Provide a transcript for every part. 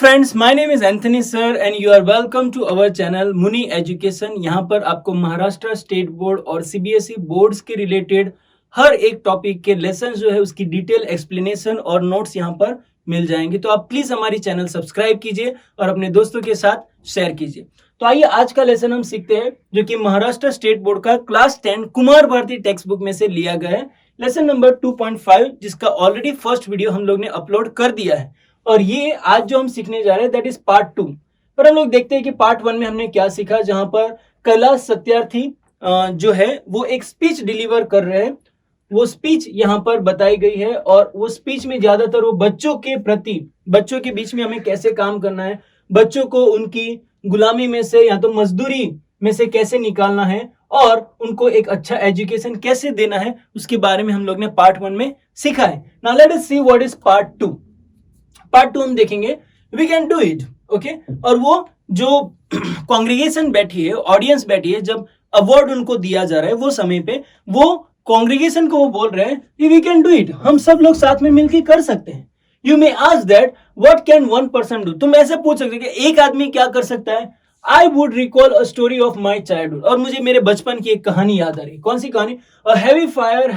Friends, my name is Anthony sir and you are welcome to our channel Muni education. यहाँ पर आपको Maharashtra state board और CBSE boards के related हर एक टॉपिक के लेसन जो है उसकी डिटेल एक्सप्लेनेशन और नोट्स यहाँ पर मिल जाएंगे। तो आप प्लीज हमारी चैनल सब्सक्राइब कीजिए और अपने दोस्तों के साथ शेयर कीजिए। तो आइए आज का लेसन हम सीखते हैं, जो कि महाराष्ट्र स्टेट बोर्ड का class 10 Kumar Bharati textbook में से लिया गया है। लेसन नंबर 2.5, जिसका ऑलरेडी फर्स्ट वीडियो हम लोग ने अपलोड कर दिया है। और ये आज जो हम सीखने जा रहे हैं दैट इज पार्ट 2। पर हम लोग देखते हैं कि पार्ट 1 में हमने क्या सीखा, जहां पर कैलाश सत्यार्थी जो है वो एक स्पीच डिलीवर कर रहे हैं। वो स्पीच यहाँ पर बताई गई है और वो स्पीच में ज्यादातर वो बच्चों के प्रति, बच्चों के बीच में हमें कैसे काम करना है, बच्चों को उनकी गुलामी में से या तो मजदूरी में से कैसे निकालना है और उनको एक अच्छा एजुकेशन कैसे देना है, उसके बारे में हम लोग ने पार्ट 1 में सीखा है। Now let us see what is part 2। Part 2 हम देखेंगे we can do it, okay. और वो जो कांग्रेगेशन बैठी है, ऑडियंस बैठी है, जब अवार्ड उनको दिया जा रहा है वो समय पे वो कांग्रेगेशन को वो बोल रहे हैं कि वी कैन डू इट, हम सब लोग साथ में मिलकर कर सकते हैं। You may ask that what can one person do, तुम ऐसे पूछ सकते हो कि एक आदमी क्या कर सकता है। I would recall a story of my childhood, और मुझे मेरे बचपन की एक कहानी याद आ रही। कौन सी कहानी? A heavy fire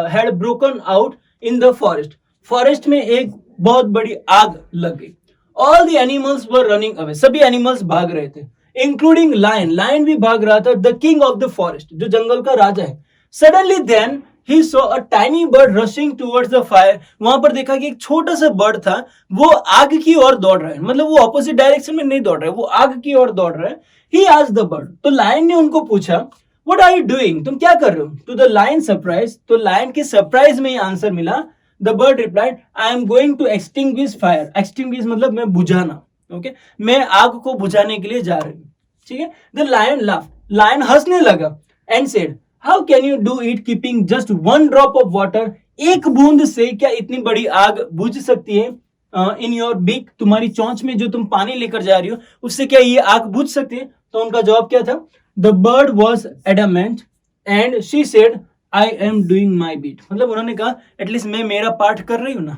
had broken out in the forest. Forest में एक बहुत बड़ी आग लग गई। All the animals were running away, सभी एनिमल्स भाग रहे थे, इंक्लूडिंग लायन, लायन भी भाग रहा था। The king of the forest, जो जंगल का राजा है। Suddenly then he saw a tiny bird rushing towards the fire. वहां पर देखा कि एक छोटा सा बर्ड था, वो आग की ओर दौड़ रहा है, मतलब वो ऑपोजिट डायरेक्शन में नहीं दौड़ रहा है, वो आग की ओर दौड़ रहा है। ही आस्क्ड द बर्ड, तो लायन ने उनको पूछा व्हाट आर यू डूइंग, तुम क्या कर रहे हो? टू द लायन सरप्राइज, तो लायन के सरप्राइज में ये आंसर मिला। The bird replied, I am going to extinguish fire. Extinguish मतलब मैं बुझाना, ओके, मैं आग को बुझाने के लिए जा रही हूँ, ठीक है। The lion laughed, lion हंसने लगा and said, How can you do it keeping just one drop of water? एक बूंद से क्या इतनी बड़ी आग बुझ सकती है? In your beak, तुम्हारी चोंच में जो तुम पानी लेकर जा रही हो, उससे क्या ये आग बुझ सकती है? तो उनका जवाब क्या था? The bird was adamant and she said, I am doing my bit, मतलब उन्होंने कहा एटलीस्ट मैं मेरा पार्ट कर रही हूं ना,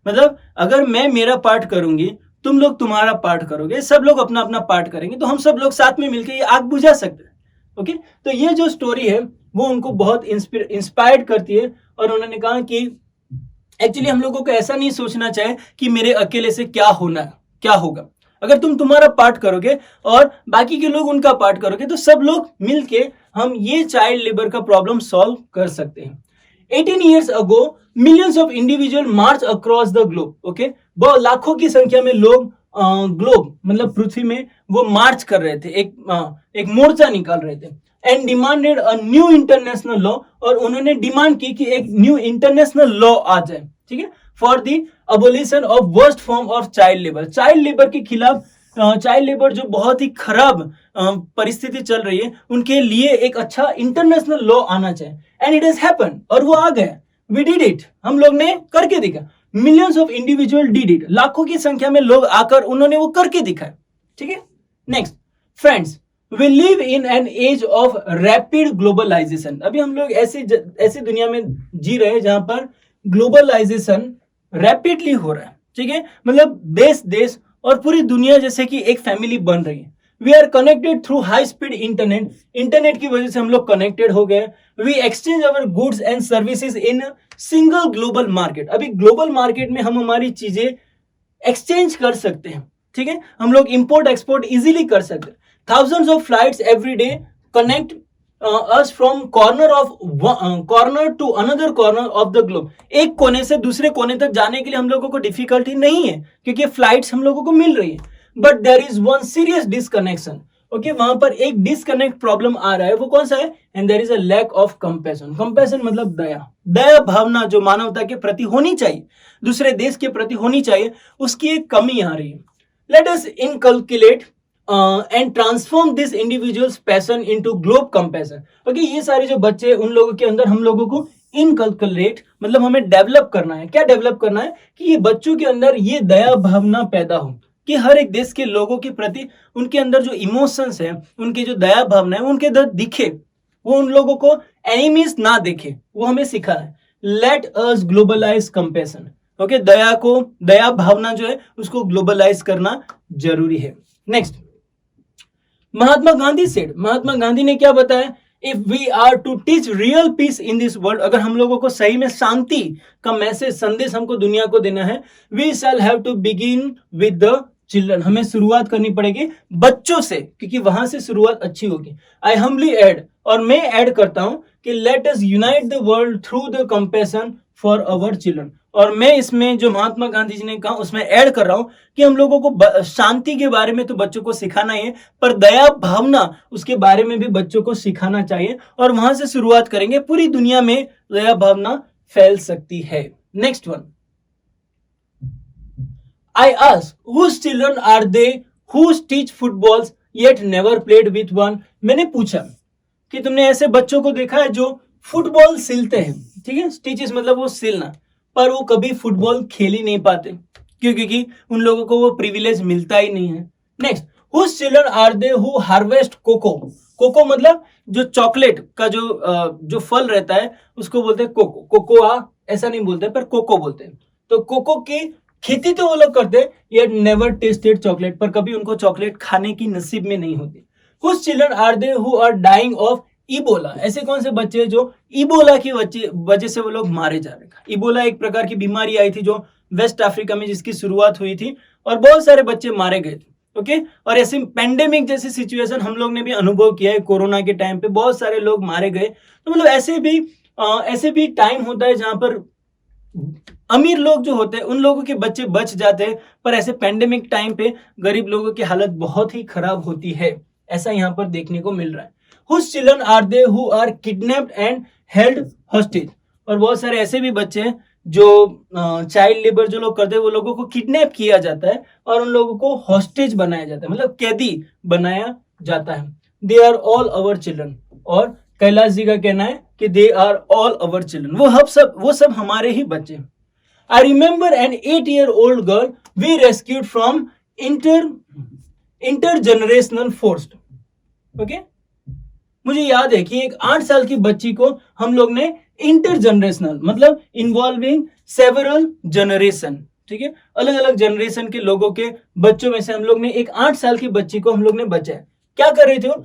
मतलब अगर मैं मेरा पार्ट करूंगी, तुम लोग तुम्हारा पार्ट करोगे, सब लोग अपना अपना पार्ट करेंगे, तो हम सब लोग साथ में मिलकर ये आग बुझा सकते हैं, ओके। तो ये जो स्टोरी है वो उनको बहुत इंस्पायर्ड करती है। और उन्होंने कहा कि एक्चुअली हम लोगों को ऐसा नहीं सोचना चाहिए कि मेरे अकेले से क्या होना, क्या होगा। अगर तुम तुम्हारा पार्ट करोगे और बाकी के लोग उनका पार्ट करोगे, तो सब लोग मिलके हम ये चाइल्ड लेबर का प्रॉब्लम सॉल्व कर सकते हैं। 18 years ago, millions of individuals march across the globe, okay. बहुत लाखों की संख्या में लोग ग्लोब मतलब पृथ्वी में वो मार्च कर रहे थे, एक मोर्चा निकाल रहे थे। And demanded a new international law, और उन्होंने डिमांड की कि एक न्यू इंटरनेशनल लॉ आ जाए, ठीक है, for the abolition of worst form of child labour. Child labour के खिलाफ, चाइल्ड लेबर जो बहुत ही खराब परिस्थिति चल रही है, उनके लिए एक अच्छा इंटरनेशनल लॉ आना चाहिए। एंड इट हैज हैपेंड, और वो आ गया। वी डिड इट, हम लोग ने करके दिखा। Millions of individual did it, लाखों की संख्या में लोग आकर उन्होंने वो करके दिखाया, ठीक है। Next friends, we live in an age of rapid globalisation. अभी हम लोग ऐसी दुनिया में जी रहे हैं जहां पर ग्लोबलाइजेशन रैपिडली हो रहा है, ठीक है, मतलब देश देश और पूरी दुनिया जैसे कि एक फैमिली बन रही है। We are connected through high speed internet, internet की वजह से हम लोग कनेक्टेड हो गए। We exchange our goods and services in single global market. अभी ग्लोबल मार्केट में हम हमारी चीजें एक्सचेंज कर सकते हैं, ठीक है, हम लोग इंपोर्ट एक्सपोर्ट इजीली कर सकते हैं। Thousands of flights every day connect us from corner to another corner of the globe। एक कोने से दूसरे कोने तक जाने के लिए हम लोगों को डिफिकल्टी नहीं है, क्योंकि फ्लाइट्स हम लोगों को मिल रही है। But there is one serious disconnection, okay, वहां पर एक डिसकनेक्ट प्रॉब्लम आ रहा है। वो कौन सा है? And there is a lack of compassion. Compassion मतलब दया, दया भावना जो मानवता के प्रति होनी चाहिए, दूसरे देश के प्रति होनी चाहिए, उसकी एक कमी आ रही है। Let us inculcate and transform this individuals passion into globe compassion. Okay, ये सारे जो बच्चे, उन लोगों के अंदर हम लोगों को इनकल्कुलेट मतलब हमें डेवलप करना है। क्या डेवलप करना है? कि ये बच्चों के अंदर ये दया भावना पैदा हो, कि हर एक देश के लोगों के प्रति उनके अंदर जो इमोशंस है, उनकी जो दया भावना है, उनके अंदर दिखे, वो उन लोगों को एनिमीज ना देखे, वो हमें सिखाना है। Let us globalise compassion, okay, दया भावना जो है उसको ग्लोबलाइज करना जरूरी है। नेक्स्ट, महात्मा गांधी ने क्या बताया? If we are to teach real peace in this world, अगर हम लोगों को सही में शांति का मैसेज, संदेश हमको दुनिया को देना है, we shall have to begin with the children, हमें शुरुआत करनी पड़ेगी बच्चों से, क्योंकि वहां से शुरुआत अच्छी होगी। आई हम्बली ऐड, और मैं ऐड करता हूं कि let us unite the world through the compassion for our children, और मैं इसमें जो महात्मा गांधी जी ने कहा उसमें ऐड कर रहा हूं कि हम लोगों को शांति के बारे में तो बच्चों को सिखाना ही है, पर दया भावना उसके बारे में भी बच्चों को सिखाना चाहिए, और वहां से शुरुआत करेंगे, पूरी दुनिया में दया भावना फैल सकती है। Next one, I ask, whose children are they who teach footballs yet never played with one? मैंने पूछा कि तुमने ऐसे बच्चों को देखा है जो फुटबॉल सिलते हैं, ठीक है, स्टिचेस मतलब वो सिलना, पर वो कभी फुटबॉल खेल ही नहीं पाते, क्यों? क्योंकि उन लोगों को वो प्रिविलेज मिलता ही नहीं है। Next, whose children are they who harvest cocoa? Cocoa मतलब जो चॉकलेट का जो फल रहता है उसको बोलते हैं कोको, कोकोआ ऐसा नहीं बोलते पर कोको बोलते हैं। तो कोको की खेती तो वो लोग करते हैं, ये नेवर टेस्टेड चॉकलेट, पर कभी उनको चॉकलेट खाने की नसीब में नहीं होती। Whose children are they who are dying of Ebola? ऐसे कौन से बच्चे हैं जो इबोला की वजह से वो लोग मारे जा रहे हैं? इबोला एक प्रकार की बीमारी आई थी जो वेस्ट अफ्रीका में जिसकी शुरुआत हुई थी, और बहुत सारे बच्चे मारे गए थे। ओके, और ऐसे पेंडेमिक जैसी सिचुएशन हम लोग ने भी अनुभव किया है, कोरोना के टाइम पे बहुत सारे लोग मारे गए। तो मतलब ऐसे भी टाइम होता है जहां पर अमीर लोग जो होते हैं उन लोगों के बच्चे बच जाते हैं, पर ऐसे पेंडेमिक टाइम पे गरीब लोगों की हालत बहुत ही खराब होती है, ऐसा यहाँ पर देखने को मिल रहा है। Whose children are they who are kidnapped and held hostage? और बहुत सारे ऐसे भी बच्चे हैं जो चाइल्ड लेबर जो लोग करते हैं, वो लोगों को किडनैप किया जाता है और उन लोगों को हॉस्टेज बनाया जाता है, मतलब कैदी बनाया जाता है। They are all our children, और कैलाश जी का कहना है कि they are all our children, वो सब हमारे ही बच्चे। I remember an 8-year-old girl we rescued from intergenerational forced. Okay? मुझे याद है कि एक 8 साल की बच्ची को हम लोग ने इंटरजनरेशनल मतलब इन्वॉल्विंग सेवरल जनरेशन, ठीक है, अलग अलग जनरेशन के लोगों के बच्चों में से हम लोग ने एक 8 साल की बच्ची को हम लोग ने बचाया। क्या कर रहे थे वो?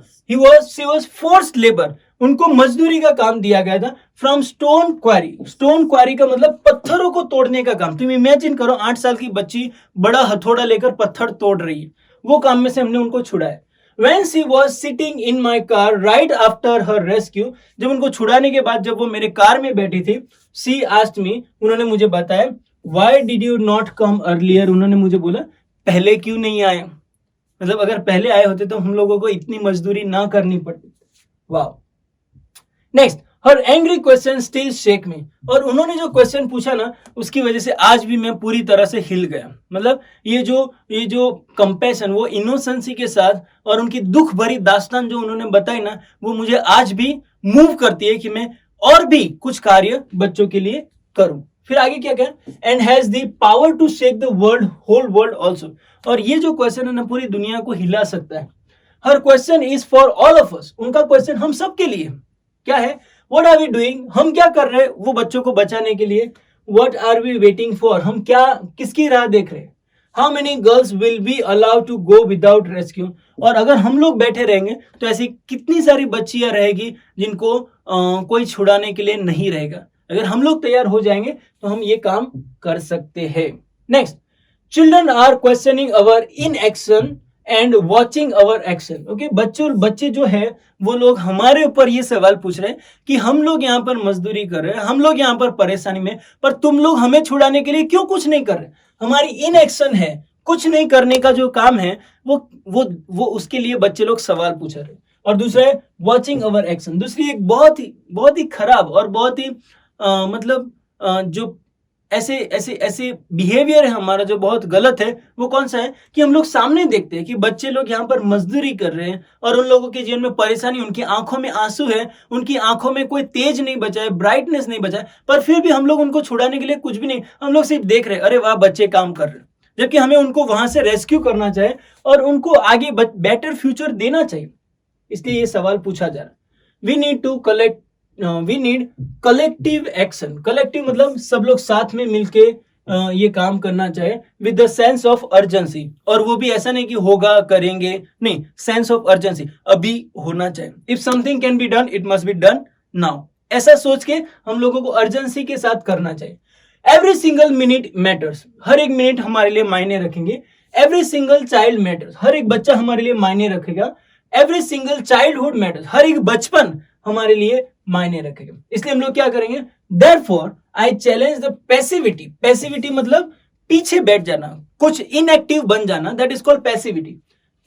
शी वॉज फोर्स्ड लेबर, उनको मजदूरी का काम दिया गया था। फ्रॉम स्टोन क्वारी का मतलब पत्थरों को तोड़ने का काम। तुम इमेजिन करो 8 साल की बच्ची बड़ा हथौड़ा लेकर पत्थर तोड़ रही है, वो काम में से हमने उनको छुड़ाया। When she was sitting in my car right after her rescue, जब उनको छुड़ाने के बाद जब वो मेरे कार में बैठी थी, she asked me, उन्होंने मुझे बताया, why did you not come earlier? उन्होंने मुझे बोला पहले क्यों नहीं आए, मतलब अगर पहले आए होते तो हम लोगों को इतनी मजदूरी ना करनी पड़ती। वाह। नेक्स्ट, हर एंग्री क्वेश्चन स्टिल शेक मी, और उन्होंने जो क्वेश्चन पूछा ना उसकी वजह से आज भी मैं पूरी तरह से हिल गया। मतलब ये जो कंपैशन, वो इनोसेंसी के साथ और उनकी दुख भरी दास्तान जो उन्होंने बताई ना, वो मुझे आज भी मूव करती है कि मैं और भी कुछ कार्य बच्चों के लिए करूं। फिर आगे क्या कहें, and has the power to shake the world, whole world also, और ये जो क्वेश्चन है ना पूरी दुनिया को हिला सकता है। हर question is for all of us, उनका क्वेश्चन हम सब के लिए क्या है? What are we doing? हम क्या कर रहे हैं वो बच्चों को बचाने के लिए? What are we waiting for? हम किसकी राह देख रहे हैं? How many girls will be allowed to go without rescue? और अगर हम लोग बैठे रहेंगे तो ऐसी कितनी सारी बच्चियां रहेगी जिनको कोई छुड़ाने के लिए नहीं रहेगा। अगर हम लोग तैयार हो जाएंगे तो हम ये काम कर सकते हैं। Next, children are questioning our inaction and watching our action. Okay, बच्चे जो है वो लोग हमारे ऊपर ये सवाल पूछ रहे हैं कि हम लोग यहाँ पर मजदूरी कर रहे हैं, हम लोग यहाँ पर परेशानी में, पर तुम लोग हमें छुड़ाने के लिए क्यों कुछ नहीं कर रहे? हमारी इनएक्शन है, कुछ नहीं करने का जो काम है वो उसके लिए बच्चे लोग सवाल पूछ रहे हैं। और दूसरा है वॉचिंग अवर एक्शन। दूसरी एक बहुत ही खराब और बहुत ही जो ऐसे बिहेवियर है हमारा जो बहुत गलत है, वो कौन सा है कि हम लोग सामने देखते हैं कि बच्चे लोग यहाँ पर मजदूरी कर रहे हैं और उन लोगों के जीवन में परेशानी, उनकी आंखों में आंसू है, उनकी आंखों में कोई तेज नहीं बचा है, ब्राइटनेस नहीं बचा है, पर फिर भी हम लोग उनको छुड़ाने के लिए कुछ भी नहीं, हम लोग सिर्फ देख रहे हैं, अरे वाह बच्चे काम कर रहे हैं, जबकि हमें उनको वहां से रेस्क्यू करना चाहिए और उनको आगे बेटर फ्यूचर देना चाहिए। इसलिए ये सवाल पूछा जा रहा है। We need collective action. Collective मतलब सब लोग साथ में मिलके ये काम करना चाहिए with the sense of urgency, और वो भी ऐसा नहीं कि होगा करेंगे, नहीं, सेंस ऑफ अर्जेंसी, अभी होना चाहिए। If something can be done it must be done now, ऐसा सोच के हम लोगों को अर्जेंसी के साथ करना चाहिए। एवरी सिंगल मिनट मैटर्स, हर एक मिनट हमारे लिए मायने रखेंगे। एवरी सिंगल चाइल्ड मैटर्स, हर एक बच्चा हमारे लिए मायने रखेगा। एवरी सिंगल चाइल्डहुड मैटर्स, हर एक बचपन हमारे लिए मायने रखेगा। इसलिए हम लोग क्या करेंगे, therefore I challenge the passivity. Passivity मतलब पीछे बैठ जाना, कुछ इनएक्टिव बन जाना, that is called passivity.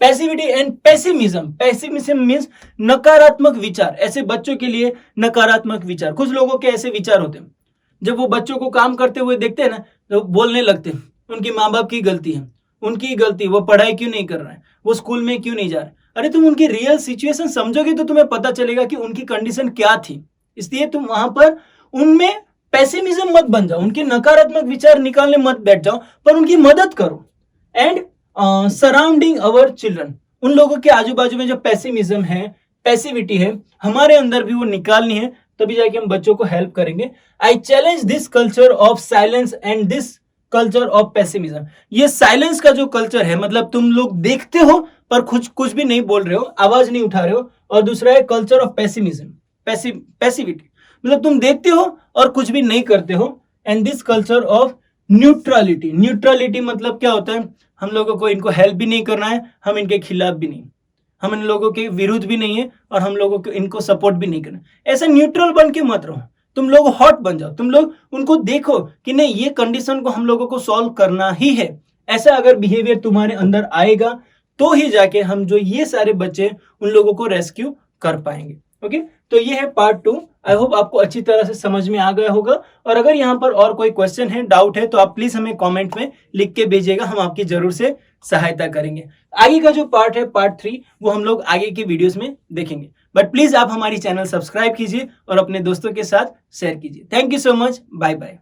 Passivity and pessimism, pessimism means नकारात्मक विचार, ऐसे बच्चों के लिए नकारात्मक विचार। कुछ लोगों के ऐसे विचार होते हैं, जब वो बच्चों को काम करते हुए देखते हैं ना, तो बोलने लगते हैं उनकी माँ बाप की गलती है, उनकी गलती, वो पढ़ाई क्यों नहीं कर रहा है, वो स्कूल में क्यों नहीं जा रहा है। अरे तुम उनकी रियल सिचुएशन समझोगे तो तुम्हें पता चलेगा कि उनकी कंडीशन क्या थी। इसलिए तुम वहां पर उनमें पेसिमिज्म मत बन जाओ, उनके नकारात्मक विचार निकालने मत बैठ जाओ, पर उनकी मदद करो। एंड सराउंडिंग अवर चिल्ड्रन, उन लोगों के आजू बाजू में जो पेसिमिज्म है, पैसिविटी है, हमारे अंदर भी वो निकालनी है, तभी जाके हम बच्चों को हेल्प करेंगे। I challenge this culture of silence and this culture of pessimism. ये साइलेंस का जो कल्चर है, मतलब तुम लोग देखते हो पर कुछ भी नहीं बोल रहे हो, आवाज नहीं उठा रहे हो, और दूसरा है कल्चर ऑफ पेसिमिज्म, पैसिविटी, मतलब तुम देखते हो और कुछ भी नहीं करते हो। And this culture of neutrality, neutrality मतलब क्या होता है, हम लोगों को इनको हेल्प भी नहीं करना है, हम इनके खिलाफ भी नहीं, हम इन लोगों के विरुद्ध भी नहीं है, और हम लोगों को इनको सपोर्ट भी नहीं करना। ऐसा न्यूट्रल बन के मत रहो, तुम लोग हॉट बन जाओ, तुम लोग उनको देखो कि नहीं ये कंडीशन को हम लोगों को सॉल्व करना ही है। ऐसा अगर बिहेवियर तुम्हारे अंदर आएगा तो ही जाके हम जो ये सारे बच्चे उन लोगों को रेस्क्यू कर पाएंगे। ओके, तो ये है पार्ट 2। आई होप आपको अच्छी तरह से समझ में आ गया होगा, और अगर यहाँ पर और कोई क्वेश्चन है, डाउट है, तो आप प्लीज हमें कमेंट में लिख के भेजिएगा, हम आपकी जरूर से सहायता करेंगे। आगे का जो पार्ट है, पार्ट 3, वो हम लोग आगे की वीडियोस में देखेंगे। बट प्लीज आप हमारी चैनल सब्सक्राइब कीजिए और अपने दोस्तों के साथ शेयर कीजिए। Thank you so much, bye bye.